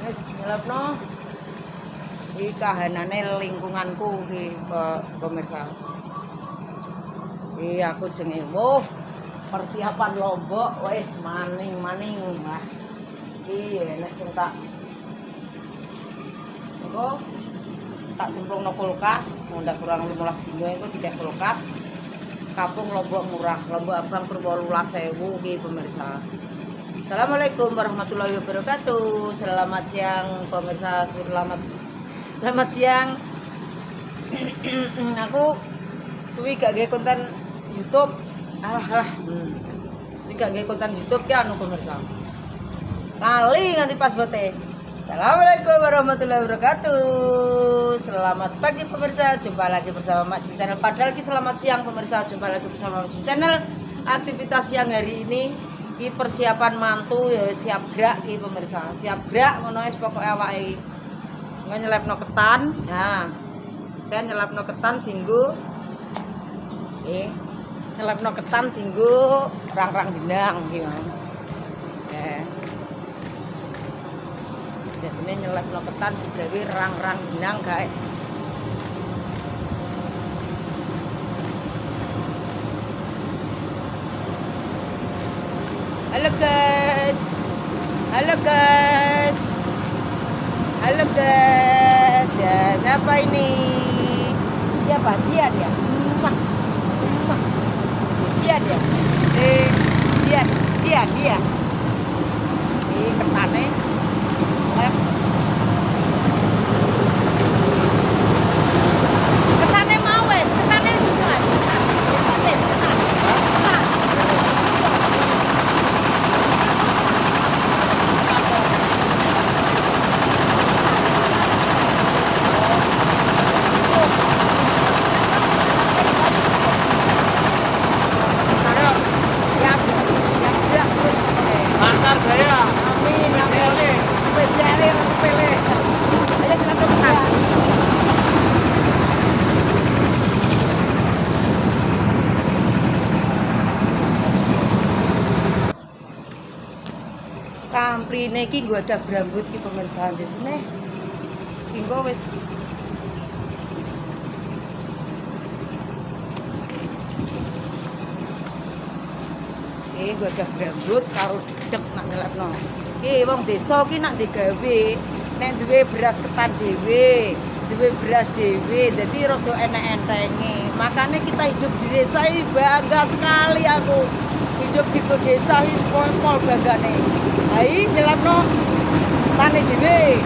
Wis nyelepno. Iki kahanane lingkunganku iki pemirsa. Aku jenenge persiapan Lombok wis maning-maning. Wah. Iki enek sing tak cemplungno kulkas, ndak kurang 15 dino iku dikek kulkas. Kapung Lombok murah, Lombok Abang per 18.000 iki pemirsa. Assalamualaikum warahmatullahi wabarakatuh. Selamat siang pemirsa, selamat siang. Aku suwi gak gawe konten YouTube. Alah. Suwi gak gawe konten YouTube ya anu pemirsa. Lali nganti pas bote. Assalamualaikum warahmatullahi wabarakatuh. Selamat pagi pemirsa, jumpa lagi bersama Mak Jim Channel. Padahal ki selamat siang pemirsa, jumpa lagi bersama Mak Jim Channel. Aktivitas siang hari ini ki persiapan mantu ya siap gerak ki pemirsa. Siap gerak ngono wis pokoke awake. Engko nyelepno ketan. Nah. Saya nyelepno ketan dinggo nyelepno ketan dinggo rang-rang dinang gimana. Jadi nyelepno ketan digawe rang-rang dinang guys. Halo guys. Ya, siapa ini? Siapa? Jian ya? Jian ya? Jian dia. Ini ketane. Ketane mau wes, ketane bisa. Ketan. Kamprine iki nggo ada brambut ki pemirsa dene. Engko wis nggo ada brambut karo dedeg nak nyelepno. Iki wong desa ki nak digawe nek duwe beras ketan dhewe, duwe beras dhewe, dadi rada enek-entenge. Makanya kita hidup di desa ini bangga sekali aku. Hidup di desa ini pol banggane. Hai nyelepno tane dhewe.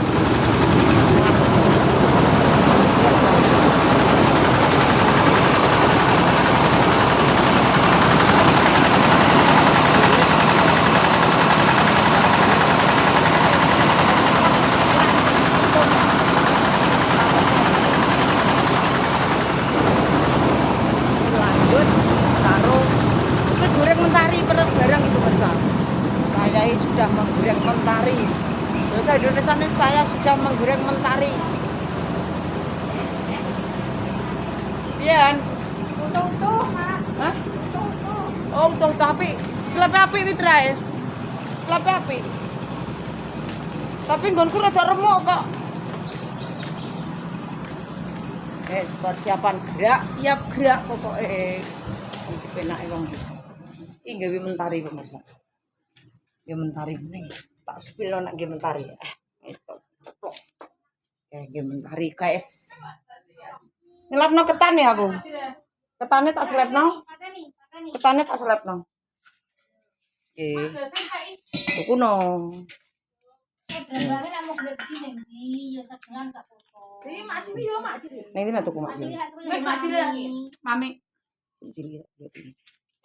Lanjut karo wis goreng mentari bareng itu bersama. Saya sudah menggoreng mentari. Bahasa Indonesia ini saya sudah menggoreng mentari. Pian? Utuh-utuh, Mak. Hah? Utuh-utuh. Oh, utuh tapi selepe api witrae. Selepe api. Tapi nggonku rada remuk kok. Persiapan gerak, siap gerak pokoke. Iki penake wong desa. Iki gawe mentari pemirsa. Ya mentari ning tak spil nek nggih mentari. Itu. Nggih mentari guys. Nyelepno ketan ya aku. Ketane tak selepno. Ketane tak selepno. Nggih. Kuno. Drambane nek mau gede ndi ya sabengan gak apa-apa. Iki masih yo mak cilik. Nek iki tuku mak cilik. Wis mak cilik. Mami. Cilik.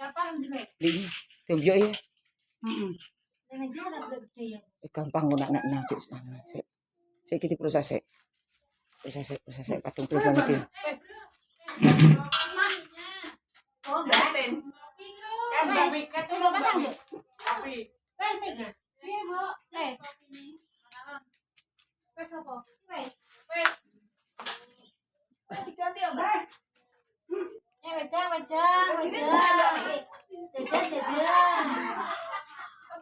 Siapa ndene? Iki tembyok ya. Heeh. Nek dia ora gede ya. Gampang kok nek najis. Sik iki diproses sik. Proses kadung perubahan iki. Oh, batin. Batin. Kayak pasang yo. Api. Batin. Piye, Bu? Wes. Wes apa? Wes. Diganti ya, Mbak. Jajan.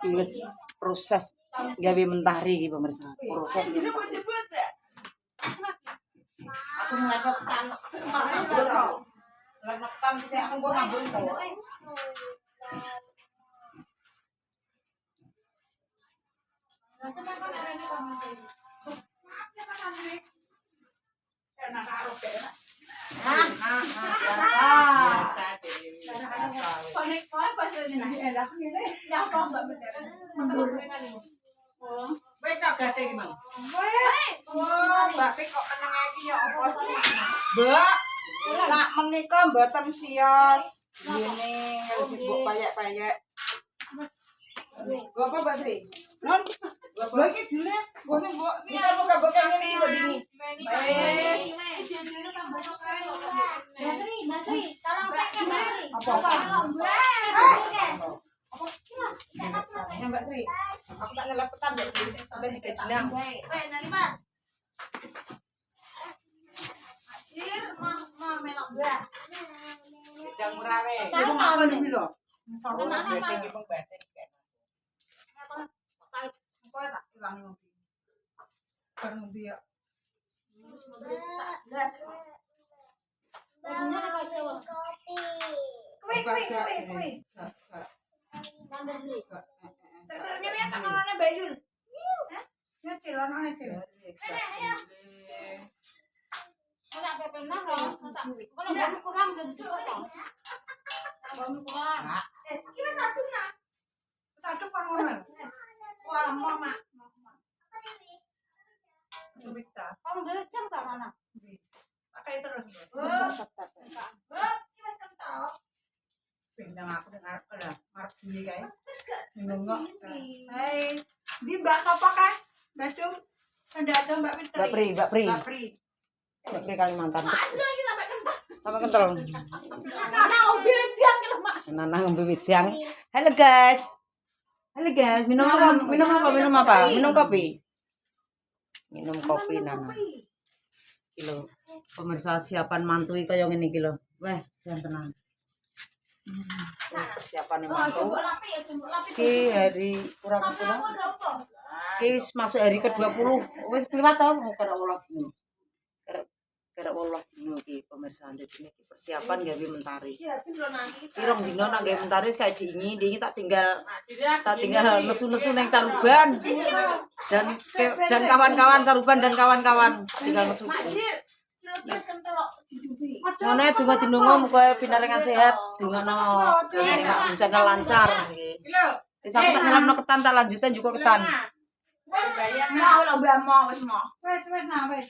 Wis proses gawe mentari iki pemirsa. Proses iki. Aku ngelakok tan. Ngelakok tan sih aku kok ngambung to. Mbak, sak menika mboten sios. Ngene mbok payek-payek. Go apa, Mbak Sri? Non, mbok iki dile, ngene mbok. Bisa buka-buka ngene iki mbok dini. Basri, tolong cek ke Basri. Apa? Ya Mbak Sri, aku tak ngelap petan Mbak Sri, sampai dikejinang. Sedang merawe. Itu apa nih lho? Sorot beteng iki peng beteng. Kok tak ilang ngopi. Kan ngopi ya. Bintang aku dengar ada mark ini guys. Nengok. Hai, di Mbak apa kah? Mbak Cung. Ada atau Mbak Fitri? Mbak Pri. Mbak Pri Kalimantan. Sampai kental. Nana ngombe wedang. Halo guys. Minum apa? Minum kopi. Minum kopi Nana. Kilo. Pemirsa siapan mantui kaya ngene iki lho. Wes, jangan tenang. Persiapan mantu. Ki hari kurang-kurang. Ki masuk hari ke-20. Wis kliwat to, kira 18 dino. Kira 18 dino ki pemirsa iki persiapan gawe mentari. Pirong dino nang gawe mentari wis kayak diingi tak tinggal nesu-nesu ning Caruban. Dan kawan-kawan Caruban dan kawan-kawan tinggal nesu. Ngono donga dinungo muga pinaringan sehat, dongono rencana lancar iki. Wis aku tak nyelamno ketan tak lanjutan juga ketan. Mau lho Mbak mau wis mau. Wis nah wis.